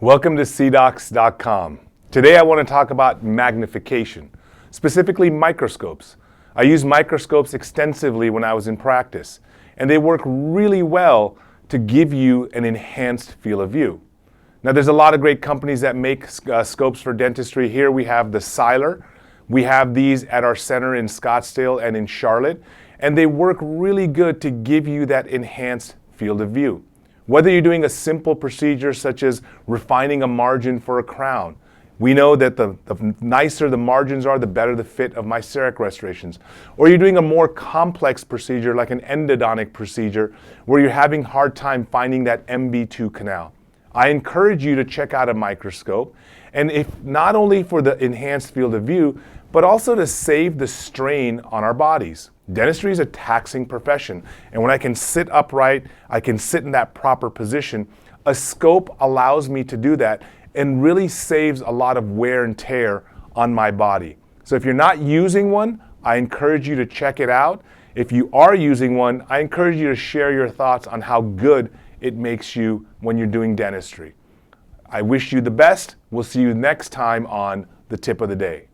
Welcome to CDOCS.com. Today I want to talk about magnification, specifically microscopes. I use microscopes extensively when I was in practice, and they work really well to give you an enhanced field of view. Now there's a lot of great companies that make scopes for dentistry. Here we have the Siler. We have these at our center in Scottsdale and in Charlotte, and they work really good to give you that enhanced field of view. Whether you're doing a simple procedure such as refining a margin for a crown, we know that the nicer the margins are, the better the fit of my CEREC restorations. Or you're doing a more complex procedure like an endodontic procedure where you're having a hard time finding that MB2 canal. I encourage you to check out a microscope, and if not only for the enhanced field of view, but also to save the strain on our bodies. Dentistry is a taxing profession, and when I can sit upright, I can sit in that proper position, a scope allows me to do that and really saves a lot of wear and tear on my body. So if you're not using one, I encourage you to check it out. If you are using one, I encourage you to share your thoughts on how good it makes you when you're doing dentistry. I wish you the best. We'll see you next time on The Tip of the Day.